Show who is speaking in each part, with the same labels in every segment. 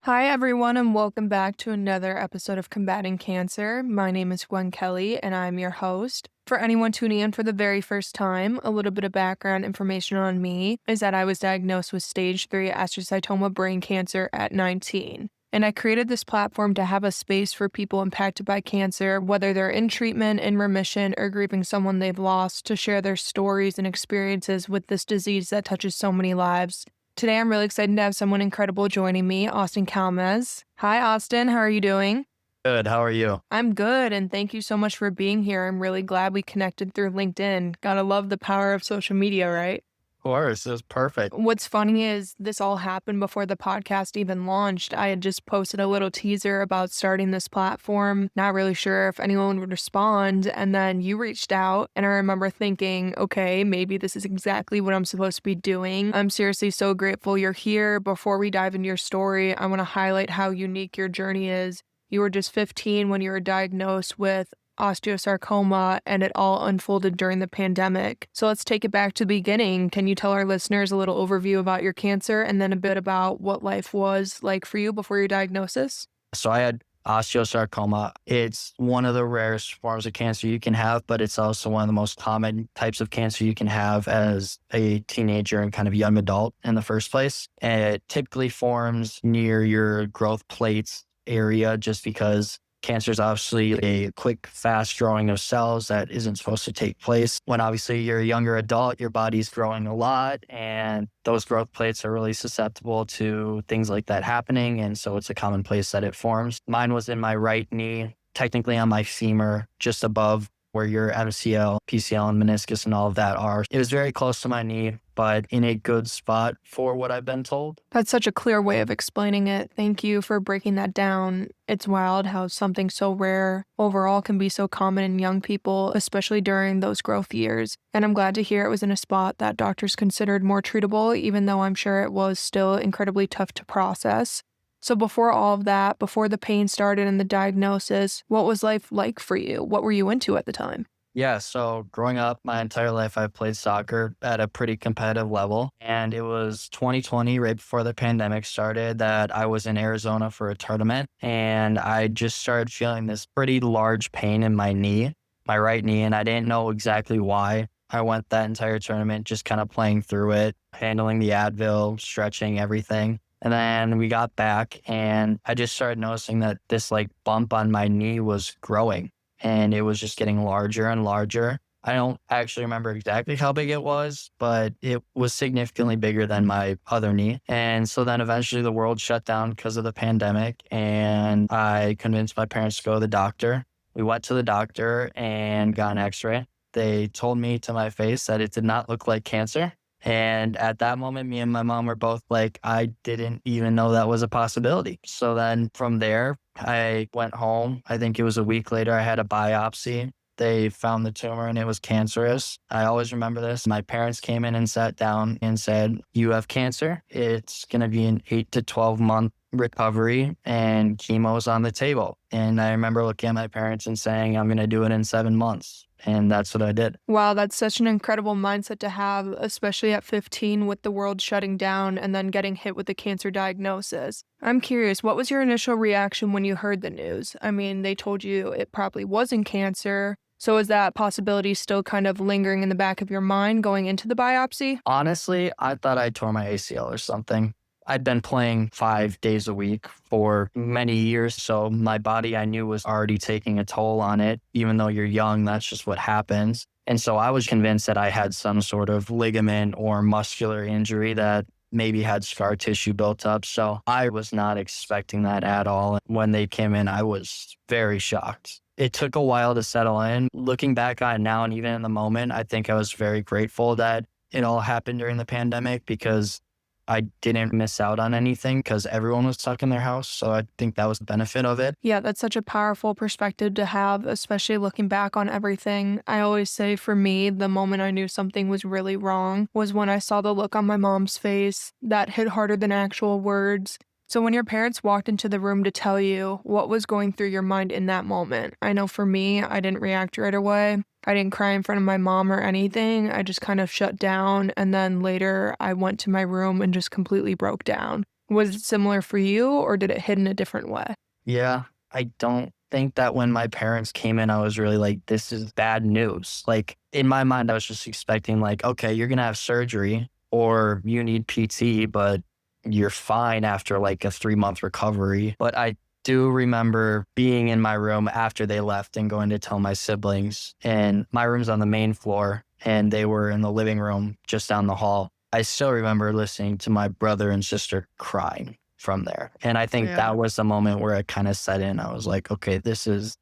Speaker 1: Hi, everyone, and welcome back to another episode of Combating Cancer. My name is Gwen Kelly, and I'm your host. For anyone tuning in for the very first time, a little bit of background information on me is that I was diagnosed with stage 3 astrocytoma brain cancer at 19. And I created this platform to have a space for people impacted by cancer, whether they're in treatment, in remission, or grieving someone they've lost, to share their stories and experiences with this disease that touches so many lives. Today, I'm really excited to have someone incredible joining me, Austin Kalmes. Hi, Austin. How are you doing?
Speaker 2: Good. How are you?
Speaker 1: I'm good, and thank you so much for being here. I'm really glad we connected through LinkedIn. Gotta love the power of social media, right?
Speaker 2: Of course, it was perfect.
Speaker 1: What's funny is this all happened before the podcast even launched. I had just posted a little teaser about starting this platform, not really sure if anyone would respond. And then you reached out, and I remember thinking, okay, maybe this is exactly what I'm supposed to be doing. I'm seriously so grateful you're here. Before we dive into your story, I want to highlight how unique your journey is. You were just 15 when you were diagnosed with osteosarcoma, and it all unfolded during the pandemic. So let's take it back to the beginning. Can you tell our listeners a little overview about your cancer and then a bit about what life was like for you before your diagnosis?
Speaker 2: So I had osteosarcoma. It's one of the rarest forms of cancer you can have, but it's also one of the most common types of cancer you can have as a teenager and kind of young adult in the first place. And it typically forms near your growth plates area just because cancer is obviously a quick, fast growing of cells that isn't supposed to take place. When obviously you're a younger adult, your body's growing a lot, and those growth plates are really susceptible to things like that happening. And so it's a common place that it forms. Mine was in my right knee, technically on my femur, just above where your MCL, PCL, and meniscus and all of that are. It was very close to my knee, but in a good spot for what I've been told.
Speaker 1: That's such a clear way of explaining it. Thank you for breaking that down. It's wild how something so rare overall can be so common in young people, especially during those growth years. And I'm glad to hear it was in a spot that doctors considered more treatable, even though I'm sure it was still incredibly tough to process. So before all of that, before the pain started and the diagnosis, what was life like for you? What were you into at the time?
Speaker 2: Yeah, so growing up my entire life, I've played soccer at a pretty competitive level. And it was 2020, right before the pandemic started, that I was in Arizona for a tournament. And I just started feeling this pretty large pain in my knee, my right knee. And I didn't know exactly why. I went that entire tournament just kind of playing through it, handling the Advil, stretching, everything. And then we got back and I just started noticing that this like bump on my knee was growing and it was just getting larger and larger. I don't actually remember exactly how big it was, but it was significantly bigger than my other knee. And so then eventually the world shut down because of the pandemic and I convinced my parents to go to the doctor. We went to the doctor and got an x-ray. They told me to my face that it did not look like cancer. And at that moment, me and my mom were both like, I didn't even know that was a possibility. So then from there, I went home. I think it was a week later, I had a biopsy. They found the tumor and it was cancerous. I always remember this. My parents came in and sat down and said, you have cancer. It's going to be an 8 to 12-month recovery and chemo's on the table. And I remember looking at my parents and saying, I'm going to do it in 7 months. And that's what I did.
Speaker 1: Wow, that's such an incredible mindset to have, especially at 15 with the world shutting down and then getting hit with a cancer diagnosis. I'm curious, what was your initial reaction when you heard the news? I mean, they told you it probably wasn't cancer. So is that possibility still kind of lingering in the back of your mind going into the biopsy?
Speaker 2: Honestly, I thought I tore my ACL or something. I'd been playing 5 days a week for many years, so my body I knew was already taking a toll on it. Even though you're young, that's just what happens. And so I was convinced that I had some sort of ligament or muscular injury that maybe had scar tissue built up. So I was not expecting that at all. When they came in, I was very shocked. It took a while to settle in. Looking back on it now and even in the moment, I think I was very grateful that it all happened during the pandemic because I didn't miss out on anything because everyone was stuck in their house. So I think that was the benefit of it.
Speaker 1: Yeah, that's such a powerful perspective to have, especially looking back on everything. I always say for me, the moment I knew something was really wrong was when I saw the look on my mom's face that hit harder than actual words. So when your parents walked into the room to tell you, what was going through your mind in that moment? I know for me, I didn't react right away. I didn't cry in front of my mom or anything. I just kind of shut down. And then later I went to my room and just completely broke down. Was it similar for you or did it hit in a different way?
Speaker 2: Yeah, I don't think that when my parents came in, I was really like, this is bad news. Like in my mind, I was just expecting like, okay, you're gonna have surgery or you need PT, but you're fine after like a 3 month recovery. But I do remember being in my room after they left and going to tell my siblings. And my room's on the main floor and they were in the living room just down the hall. I still remember listening to my brother and sister crying from there. And I think
Speaker 1: Yeah.
Speaker 2: that was the moment where it kind of set in. I was like, okay, this is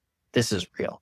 Speaker 2: real.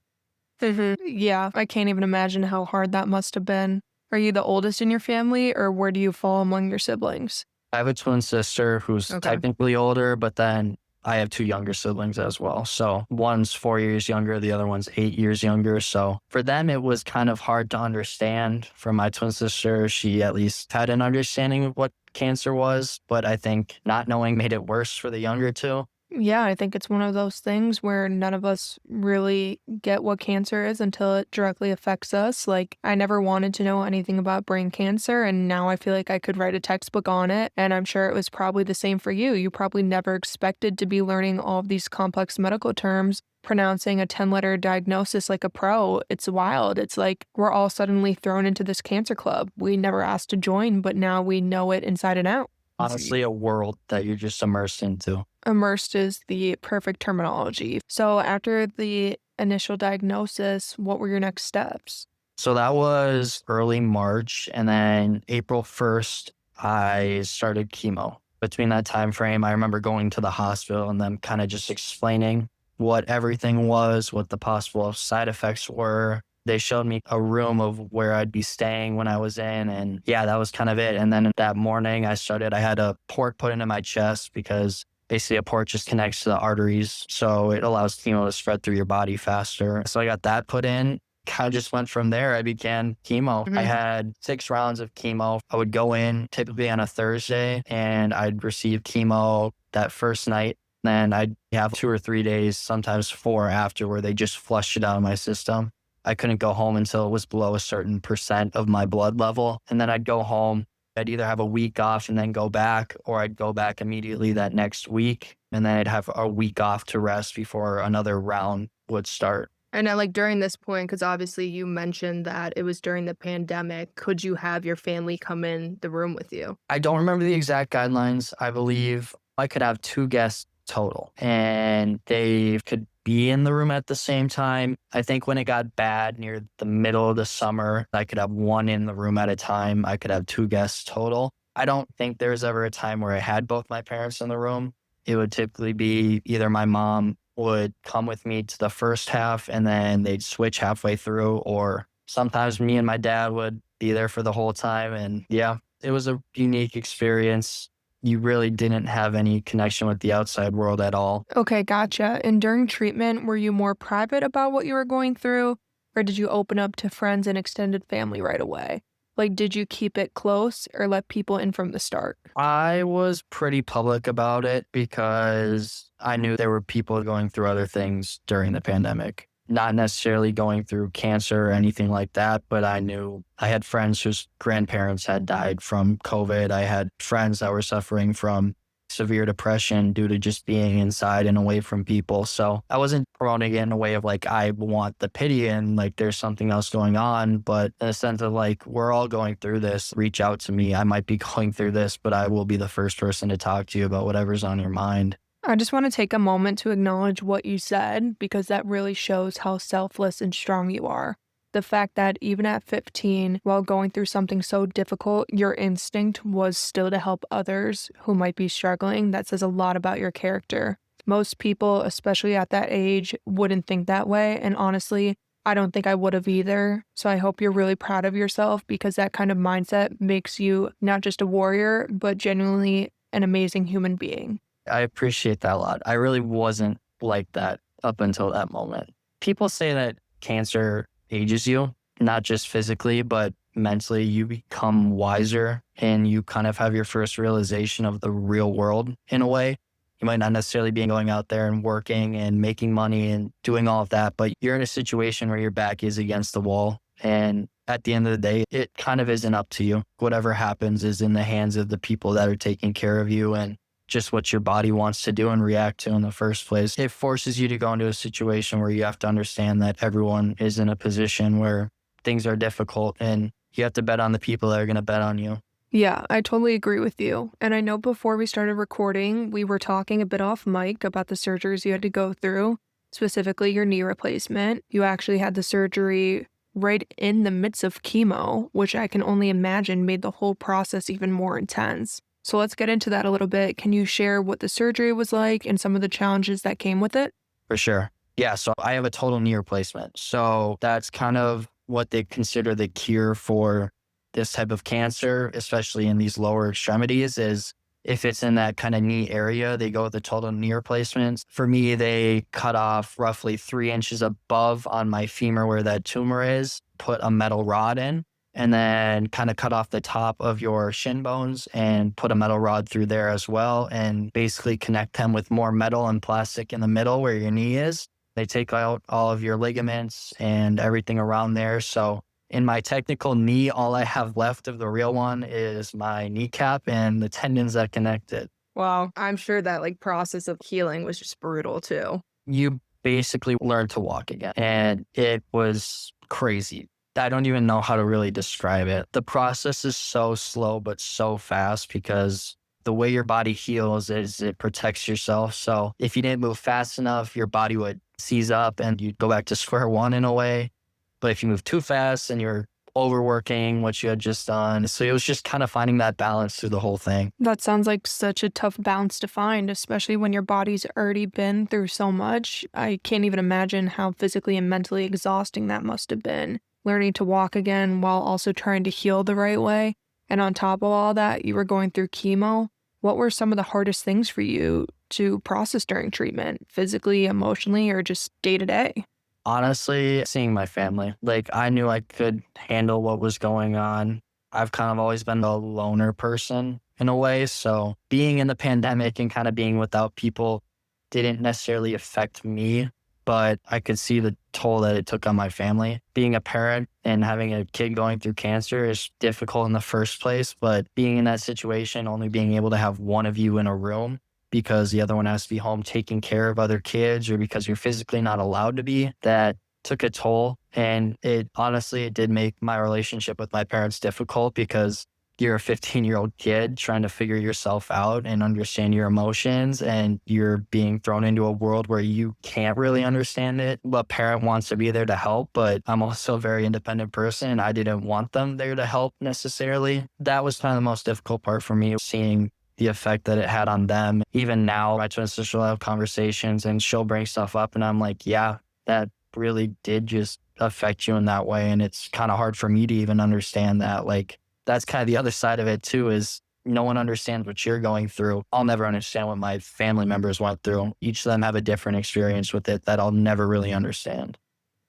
Speaker 1: Yeah, I can't even imagine how hard that must have been. Are you the oldest in your family or where do you fall among your siblings?
Speaker 2: I have a twin sister who's
Speaker 1: Okay.
Speaker 2: technically older, but then I have two younger siblings as well. So one's 4 years younger, the other one's 8 years younger. So for them, it was kind of hard to understand. For my twin sister, she at least had an understanding of what cancer was, but I think not knowing made it worse for the younger two.
Speaker 1: Yeah, I think it's one of those things where none of us really get what cancer is until it directly affects us. Like, I never wanted to know anything about brain cancer, and now I feel like I could write a textbook on it. And I'm sure it was probably the same for you. You probably never expected to be learning all of these complex medical terms, pronouncing a 10-letter diagnosis like a pro. It's wild. It's like we're all suddenly thrown into this cancer club. We never asked to join, but now we know it inside and out.
Speaker 2: Honestly, a world that you're just immersed into.
Speaker 1: Immersed is the perfect terminology. So after the initial diagnosis, what were your next steps?
Speaker 2: So that was early March, and then April 1st, I started chemo. Between that time frame, I remember going to the hospital and them kind of just explaining what everything was, what the possible side effects were. They showed me a room of where I'd be staying when I was in, and yeah, that was kind of it. And then that morning, I had a port put into my chest because basically a port just connects to the arteries, so it allows chemo to spread through your body faster. So I got that put in, kind of just went from there. I began chemo. I had 6 rounds of chemo. I would go in typically on a Thursday and I'd receive chemo that first night. Then I'd have 2 or 3 days, sometimes 4 after, where they just flushed it out of my system. I couldn't go home until it was below a certain percent of my blood level. And then I'd go home. I'd either have a week off and then go back, or I'd go back immediately that next week. And then I'd have a week off to rest before another round would start.
Speaker 1: And then, like, during this point, because obviously you mentioned that it was during the pandemic, could you have your family come in the room with you?
Speaker 2: I don't remember the exact guidelines. I believe I could have 2 guests total and they could be in the room at the same time. I think when it got bad near the middle of the summer, I could have one in the room at a time. I could have 2 guests total. I don't think there was ever a time where I had both my parents in the room. It would typically be either my mom would come with me to the first half and then they'd switch halfway through, or sometimes me and my dad would be there for the whole time. And yeah, it was a unique experience. You really didn't have any connection with the outside world at all.
Speaker 1: Okay, gotcha. And during treatment, were you more private about what you were going through, or did you open up to friends and extended family right away? Like, did you keep it close or let people in from the start?
Speaker 2: I was pretty public about it because I knew there were people going through other things during the pandemic. Not necessarily going through cancer or anything like that, but I knew I had friends whose grandparents had died from COVID. I had friends that were suffering from severe depression due to just being inside and away from people. So I wasn't promoting it in a way of like, I want the pity and like there's something else going on, but in a sense of like, we're all going through this. Reach out to me. I might be going through this, but I will be the first person to talk to you about whatever's on your mind.
Speaker 1: I just want to take a moment to acknowledge what you said because that really shows how selfless and strong you are. The fact that even at 15, while going through something so difficult, your instinct was still to help others who might be struggling, that says a lot about your character. Most people, especially at that age, wouldn't think that way. And honestly, I don't think I would have either. So I hope you're really proud of yourself because that kind of mindset makes you not just a warrior, but genuinely an amazing human being.
Speaker 2: I appreciate that a lot. I really wasn't like that up until that moment. People say that cancer ages you, not just physically, but mentally. You become wiser and you kind of have your first realization of the real world in a way. You might not necessarily be going out there and working and making money and doing all of that, but you're in a situation where your back is against the wall. And at the end of the day, it kind of isn't up to you. Whatever happens is in the hands of the people that are taking care of you. And just what your body wants to do and react to in the first place. It forces you to go into a situation where you have to understand that everyone is in a position where things are difficult and you have to bet on the people that are going to bet on you.
Speaker 1: Yeah, I totally agree with you. And I know before we started recording, we were talking a bit off mic about the surgeries you had to go through, specifically your knee replacement. You actually had the surgery right in the midst of chemo, which I can only imagine made the whole process even more intense. So let's get into that a little bit. Can you share what the surgery was like and some of the challenges that came with it?
Speaker 2: For sure. Yeah. So I have a total knee replacement. So that's kind of what they consider the cure for this type of cancer, especially in these lower extremities, is if it's in that kind of knee area, they go with the total knee replacements. For me, they cut off roughly 3 inches above on my femur where that tumor is, put a metal rod in, and then kind of cut off the top of your shin bones and put a metal rod through there as well, and basically connect them with more metal and plastic in the middle where your knee is. They take out all of your ligaments and everything around there. So in my technical knee, all I have left of the real one is my kneecap and the tendons that connect it.
Speaker 1: Wow, I'm sure that process of healing was just brutal too.
Speaker 2: You basically learn to walk again, and it was crazy. I don't even know how to really describe it. The process is so slow, but so fast because the way your body heals is it protects yourself. So if you didn't move fast enough, your body would seize up and you'd go back to square one in a way. But if you move too fast and you're overworking what you had just done. So it was just kind of finding that balance through the whole thing.
Speaker 1: That sounds like such a tough balance to find, especially when your body's already been through so much. I can't even imagine how physically and mentally exhausting that must have been. Learning to walk again while also trying to heal the right way. And on top of all that, you were going through chemo. What were some of the hardest things for you to process during treatment, physically, emotionally, or just day to day?
Speaker 2: Honestly, seeing my family, like I knew I could handle what was going on. I've kind of always been a loner person in a way. So being in the pandemic and kind of being without people didn't necessarily affect me, but I could see the toll that it took on my family. Being a parent and having a kid going through cancer is difficult in the first place, but being in that situation, only being able to have one of you in a room because the other one has to be home taking care of other kids or because you're physically not allowed to be, that took a toll. And it honestly, it did make my relationship with my parents difficult because you're a 15-year-old kid trying to figure yourself out and understand your emotions, and you're being thrown into a world where you can't really understand it. A parent wants to be there to help, but I'm also a very independent person. I didn't want them there to help necessarily. That was kind of the most difficult part for me, seeing the effect that it had on them. Even now, my twin sister will have conversations and she'll bring stuff up, and I'm like, yeah, that really did just affect you in that way. And it's kind of hard for me to even understand that. Like, that's kind of the other side of it too, is no one understands what you're going through. I'll never understand what my family members went through. Each of them have a different experience with it that I'll never really understand.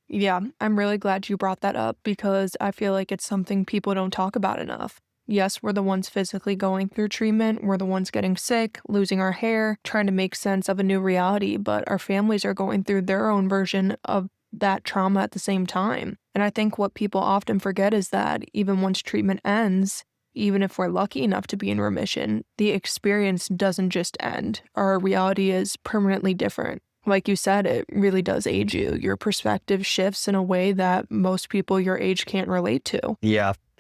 Speaker 1: Yeah, I'm really glad you brought that up because I feel like it's something people don't talk about enough. Yes, we're the ones physically going through treatment. We're the ones getting sick, losing our hair, trying to make sense of a new reality, but our families are going through their own version of that trauma at the same time. And I think what people often forget is that even once treatment ends, even if we're lucky enough to be in remission, the experience doesn't just end. Our reality is permanently different. Like you said, it really does age you. Your perspective shifts in a way that most people your age can't relate to.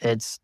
Speaker 2: It's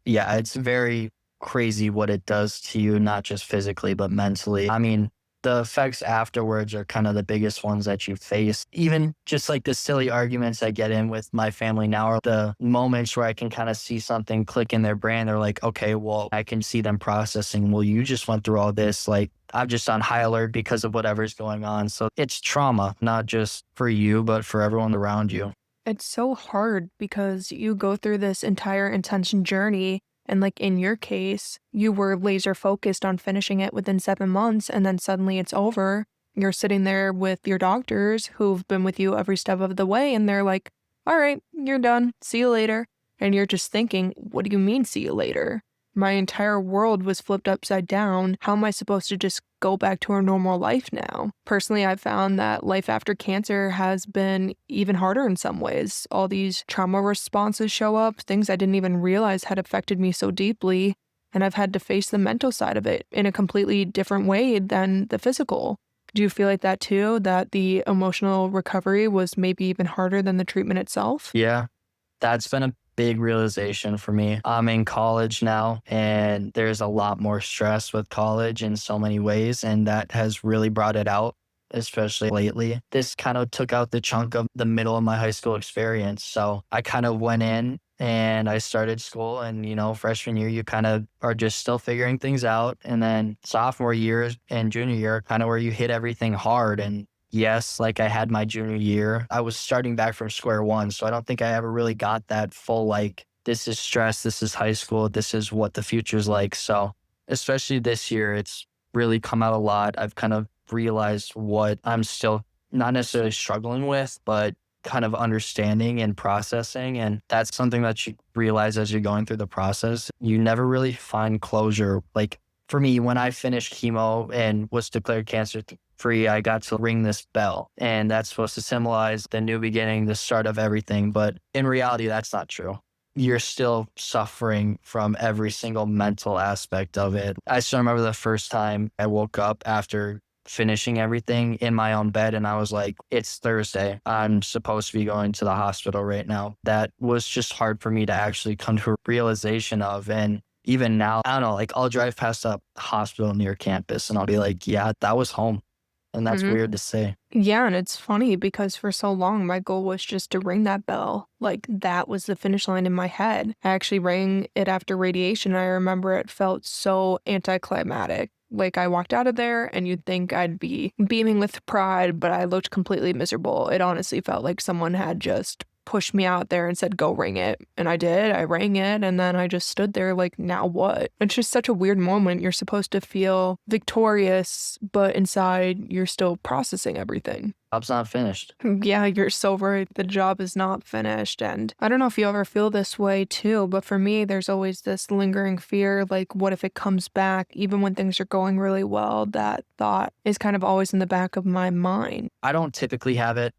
Speaker 2: very crazy what it does to you, not just physically, but mentally. I mean, the effects afterwards are kind of the biggest ones that you face. Even just like the silly arguments I get in with my family now are the moments where I can kind of see something click in their brain. They're like, okay, well, I can see them processing. Well, you just went through all this. Like, I'm just on high alert because of whatever's going on. So it's trauma, not just for you, but for everyone around you.
Speaker 1: It's so hard because you go through this entire intense journey. And like in your case, you were laser focused on finishing it within 7 months, and then suddenly it's over. You're sitting there with your doctors who've been with you every step of the way, and they're like, all right, you're done. See you later. And you're just thinking, what do you mean, see you later? My entire world was flipped upside down. How am I supposed to just go back to our normal life now? Personally, I've found that life after cancer has been even harder in some ways. All these trauma responses show up, things I didn't even realize had affected me so deeply. and I've had to face the mental side of it in a completely different way than the physical. Do you feel like that too, that the emotional recovery was maybe even harder than the treatment itself?
Speaker 2: Yeah, that's been a big realization for me. I'm in college now, and there's a lot more stress with college in so many ways, and that has really brought it out, especially lately. This kind of took out the chunk of the middle of my high school experience. So I kind of went in and I started school, and freshman year, you kind of are just still figuring things out. And then sophomore year and junior year, kind of where you hit everything hard. And yes, like I had my junior year, I was starting back from square one. So I don't think I ever really got that full, like, this is stress, this is high school, this is what the future's like. So, especially this year, it's really come out a lot. I've kind of realized what I'm still not necessarily struggling with, but kind of understanding and processing. And that's something that you realize as you're going through the process. You never really find closure. Like for me, when I finished chemo and was declared cancer free, I got to ring this bell. And that's supposed to symbolize the new beginning, the start of everything. But in reality, that's not true. You're still suffering from every single mental aspect of it. I still remember the first time I woke up after finishing everything in my own bed, and I was like, it's Thursday. I'm supposed to be going to the hospital right now. That was just hard for me to actually come to a realization of. And even now, I don't know, like I'll drive past a hospital near campus and I'll be like, yeah, that was home. And that's
Speaker 1: Mhm.
Speaker 2: weird to say.
Speaker 1: Yeah, and it's funny because for so long my goal was just to ring that bell. Like that was the finish line in my head. I actually rang it after radiation. I remember it felt so anticlimactic. Like I walked out of there and you'd think I'd be beaming with pride, but I looked completely miserable. It honestly felt like someone had just pushed me out there and said, go ring it. And I did. I rang it. And then I just stood there like, now what? It's just such a weird moment. You're supposed to feel victorious, but inside you're still processing everything.
Speaker 2: Job's not finished.
Speaker 1: Yeah, you're so right. The job is not finished. And I don't know if you ever feel this way too, but for me, there's always this lingering fear like, what if it comes back? Even when things are going really well, that thought is kind of always in the back of my mind.
Speaker 2: I don't typically have it.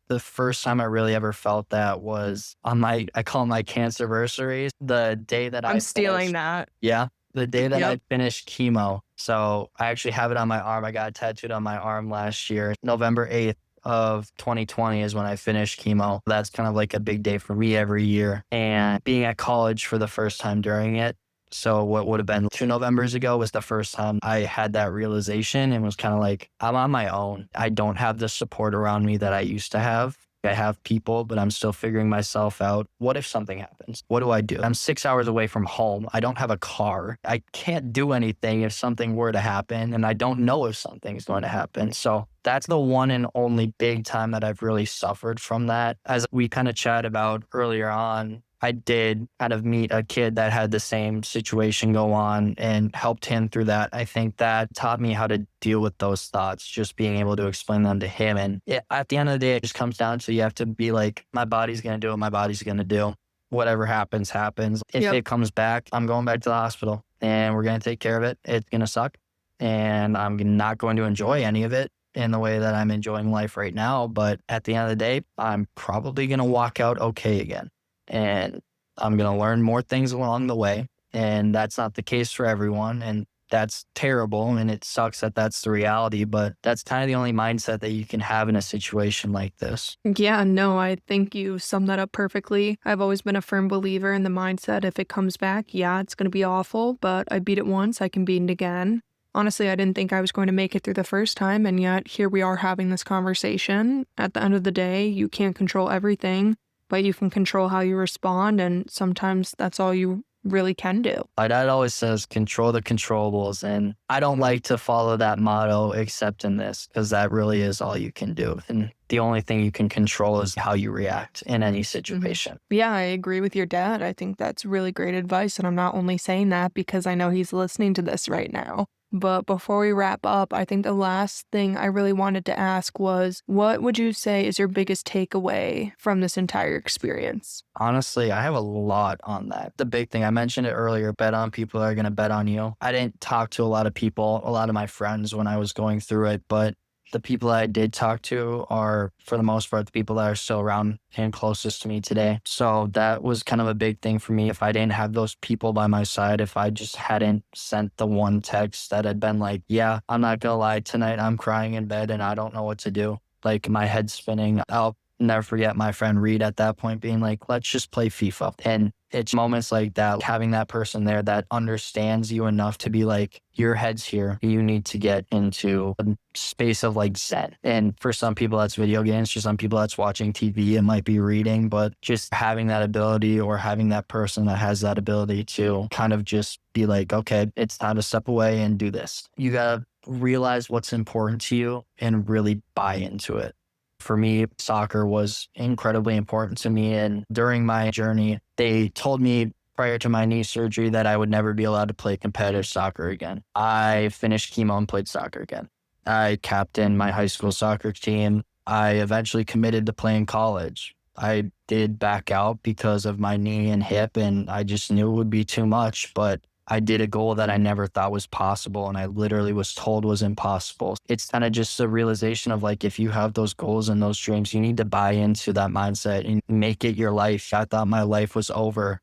Speaker 2: The first time I really ever felt that was on I call them my cancerversaries, the day that
Speaker 1: I'm
Speaker 2: I
Speaker 1: stealing
Speaker 2: finished.
Speaker 1: that.
Speaker 2: Yeah, the day that I
Speaker 1: Yep.
Speaker 2: finished chemo. So I actually have it on my arm. I got it tattooed on my arm last year. November 8th of 2020 is when I finished chemo. That's kind of like a big day for me every year. And being at college for the first time during it. So what would have been 2 Novembers ago was the first time I had that realization and was kind of like, I'm on my own. I don't have the support around me that I used to have. I have people, but I'm still figuring myself out. What if something happens? What do I do? I'm 6 hours away from home. I don't have a car. I can't do anything if something were to happen, and I don't know if something's going to happen. So that's the one and only big time that I've really suffered from that. As we kind of chatted about earlier on, I did kind of meet a kid that had the same situation go on and helped him through that. I think that taught me how to deal with those thoughts, just being able to explain them to him. And at the end of the day, it just comes down to you have to be like, my body's going to do what my body's going to do. Whatever happens, happens. If
Speaker 1: Yep.
Speaker 2: it comes back, I'm going back to the hospital and we're going to take care of it. It's going to suck. And I'm not going to enjoy any of it in the way that I'm enjoying life right now. But at the end of the day, I'm probably going to walk out okay again. And I'm going to learn more things along the way. And that's not the case for everyone. And that's terrible. And it sucks that that's the reality. But that's kind of the only mindset that you can have in a situation like this.
Speaker 1: Yeah, no, I think you summed that up perfectly. I've always been a firm believer in the mindset if it comes back, yeah, it's going to be awful, but I beat it once, I can beat it again. Honestly, I didn't think I was going to make it through the first time, and yet here we are having this conversation. At the end of the day, you can't control everything, but you can control how you respond, and sometimes that's all you really can do.
Speaker 2: My dad always says, control the controllables. And I don't like to follow that motto except in this, because that really is all you can do. And the only thing you can control is how you react in any
Speaker 1: Mhm.
Speaker 2: situation.
Speaker 1: Yeah, I agree with your dad. I think that's really great advice, and I'm not only saying that because I know he's listening to this right now. But before we wrap up, I think the last thing I really wanted to ask was, what would you say is your biggest takeaway from this entire experience?
Speaker 2: Honestly, I have a lot on that. The big thing, I mentioned it earlier, bet on people that are going to bet on you. I didn't talk to a lot of people, a lot of my friends when I was going through it, but The people I did talk to are, for the most part, the people that are still around and closest to me today. So that was kind of a big thing for me. If I didn't have those people by my side, if I just hadn't sent the one text that had been like, yeah, I'm not gonna lie, tonight I'm crying in bed and I don't know what to do. Like my head's spinning. I'll never forget my friend Reed at that point being like, let's just play FIFA. And it's moments like that, having that person there that understands you enough to be like, your head's here. You need to get into a space of like zen. And for some people, that's video games. For some people, that's watching TV. It might be reading, but just having that ability or having that person that has that ability to kind of just be like, okay, it's time to step away and do this. You got to realize what's important to you and really buy into it. For me, soccer was incredibly important to me. And during my journey, they told me prior to my knee surgery that I would never be allowed to play competitive soccer again. I finished chemo and played soccer again. I captained my high school soccer team. I eventually committed to playing college. I did back out because of my knee and hip, and I just knew it would be too much. But I did a goal that I never thought was possible, and I literally was told was impossible. It's kind of just a realization of like, if you have those goals and those dreams, you need to buy into that mindset and make it your life. I thought my life was over,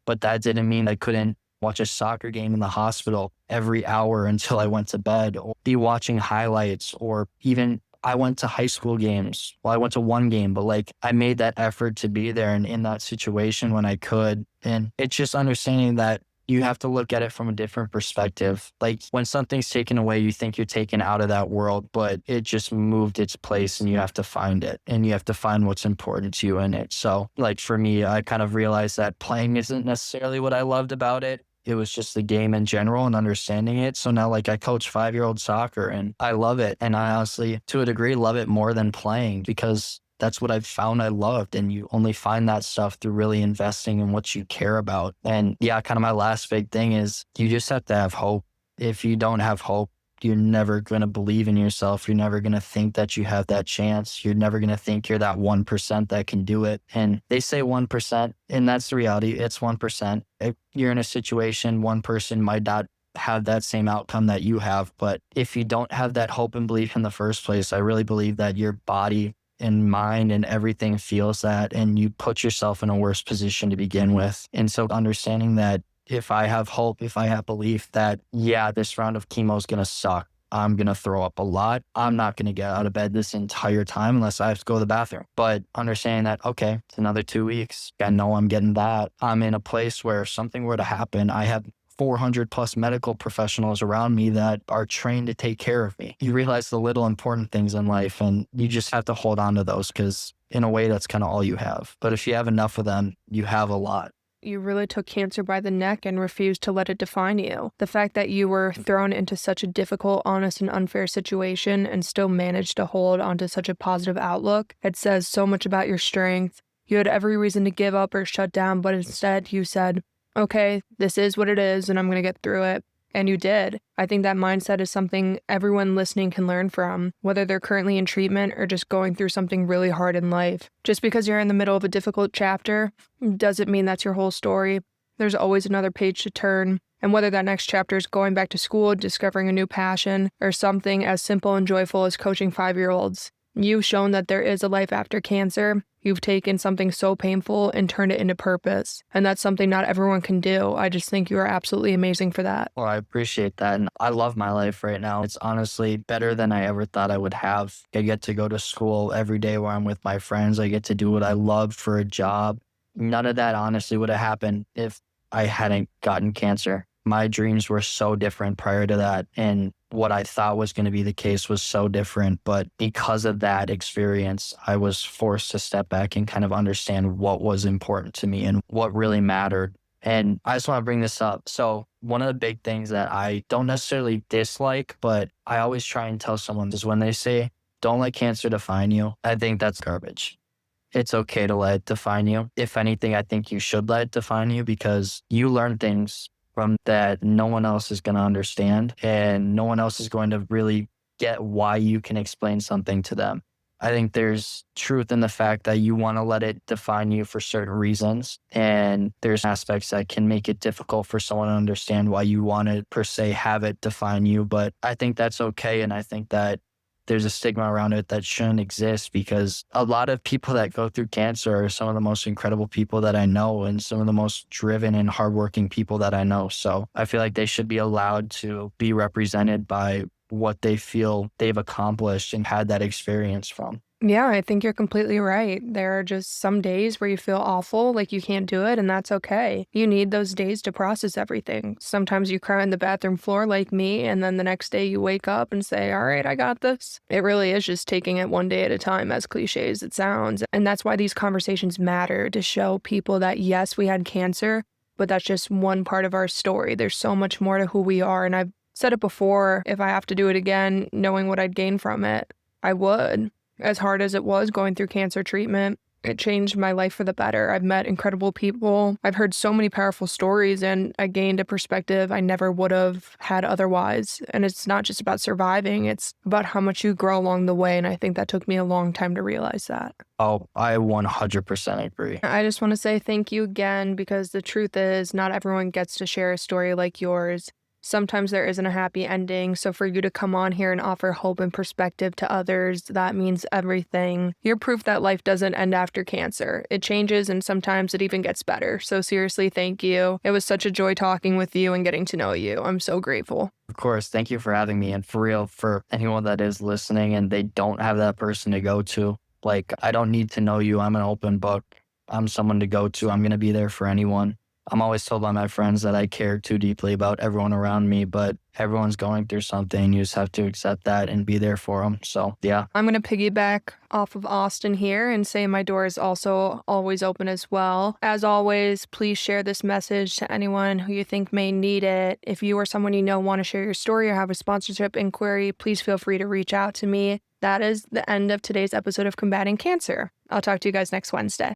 Speaker 2: but that didn't mean I couldn't watch a soccer game in the hospital every hour until I went to bed, or be watching highlights, or even I went to high school games. Well, I went to one game, but like I made that effort to be there and in that situation when I could. And it's just understanding that you have to look at it from a different perspective. Like when something's taken away, you think you're taken out of that world, but it just moved its place and you have to find it and you have to find what's important to you in it. So like for me, I kind of realized that playing isn't necessarily what I loved about it. It was just the game in general and understanding it. So now like I coach 5-year-old soccer and I love it. And I honestly, to a degree, love it more than playing because that's what I've found I loved. And you only find that stuff through really investing in what you care about. And yeah, kind of my last big thing is you just have to have hope. If you don't have hope, you're never going to believe in yourself. You're never going to think that you have that chance. You're never going to think you're that 1% that can do it. And they say 1%, and that's the reality. It's 1%. If you're in a situation, one person might not have that same outcome that you have. But if you don't have that hope and belief in the first place, I really believe that your body and mind and everything feels that, and you put yourself in a worse position to begin with. And so understanding that if I have hope, if I have belief that, yeah, this round of chemo is going to suck. I'm going to throw up a lot. I'm not going to get out of bed this entire time unless I have to go to the bathroom. But understanding that, okay, it's another 2 weeks. I know I'm getting that. I'm in a place where if something were to happen, I have 400 plus medical professionals around me that are trained to take care of me. You realize the little important things in life and you just have to hold on to those because in a way that's kind of all you have. But if you have enough of them, you have a lot.
Speaker 1: You really took cancer by the neck and refused to let it define you. The fact that you were thrown into such a difficult, honest, and unfair situation and still managed to hold onto such a positive outlook, it says so much about your strength. You had every reason to give up or shut down, but instead you said, okay, this is what it is and I'm going to get through it. And you did. I think that mindset is something everyone listening can learn from, whether they're currently in treatment or just going through something really hard in life. Just because you're in the middle of a difficult chapter doesn't mean that's your whole story. There's always another page to turn. And whether that next chapter is going back to school, discovering a new passion, or something as simple and joyful as coaching 5-year-olds, you've shown that there is a life after cancer. You've taken something so painful and turned it into purpose. And that's something not everyone can do. I just think you are absolutely amazing for that.
Speaker 2: Well, I appreciate that. And I love my life right now. It's honestly better than I ever thought I would have. I get to go to school every day where I'm with my friends. I get to do what I love for a job. None of that honestly would have happened if I hadn't gotten cancer. My dreams were so different prior to that. And what I thought was going to be the case was so different. But because of that experience, I was forced to step back and kind of understand what was important to me and what really mattered. And I just want to bring this up. So one of the big things that I don't necessarily dislike, but I always try and tell someone is when they say, don't let cancer define you. I think that's garbage. It's okay to let it define you. If anything, I think you should let it define you because you learn things from that no one else is going to understand and no one else is going to really get why you can explain something to them. I think there's truth in the fact that you want to let it define you for certain reasons. And there's aspects that can make it difficult for someone to understand why you want to per se have it define you. But I think that's okay. And I think that there's a stigma around it that shouldn't exist, because a lot of people that go through cancer are some of the most incredible people that I know and some of the most driven and hardworking people that I know. So I feel like they should be allowed to be represented by what they feel they've accomplished and had that experience from.
Speaker 1: Yeah, I think you're completely right. There are just some days where you feel awful, like you can't do it, and that's okay. You need those days to process everything. Sometimes you cry on the bathroom floor like me, and then the next day you wake up and say, all right, I got this. It really is just taking it one day at a time, as cliche as it sounds. And that's why these conversations matter, to show people that yes, we had cancer, but that's just one part of our story. There's so much more to who we are. And I've said it before, if I have to do it again, knowing what I'd gain from it, I would. As hard as it was going through cancer treatment, it changed my life for the better. I've met incredible people. I've heard so many powerful stories, and I gained a perspective I never would have had otherwise. And it's not just about surviving, it's about how much you grow along the way. And I think that took me a long time to realize that.
Speaker 2: Oh, I 100% agree.
Speaker 1: I just want to say thank you again, because the truth is, not everyone gets to share a story like yours. Sometimes there isn't a happy ending, so for you to come on here and offer hope and perspective to others, that means everything. You're proof that life doesn't end after cancer. It changes, and sometimes it even gets better. So seriously, thank you. It was such a joy talking with you and getting to know you. I'm so grateful.
Speaker 2: Of course, thank you for having me. And for real, for anyone that is listening and they don't have that person to go to, like, I don't need to know you. I'm an open book. I'm someone to go to. I'm going to be there for anyone. I'm always told by my friends that I care too deeply about everyone around me, but everyone's going through something. You just have to accept that and be there for them. So, yeah.
Speaker 1: I'm going to piggyback off of Austin here and say my door is also always open as well. As always, please share this message to anyone who you think may need it. If you or someone you know want to share your story or have a sponsorship inquiry, please feel free to reach out to me. That is the end of today's episode of Combating Cancer. I'll talk to you guys next Wednesday.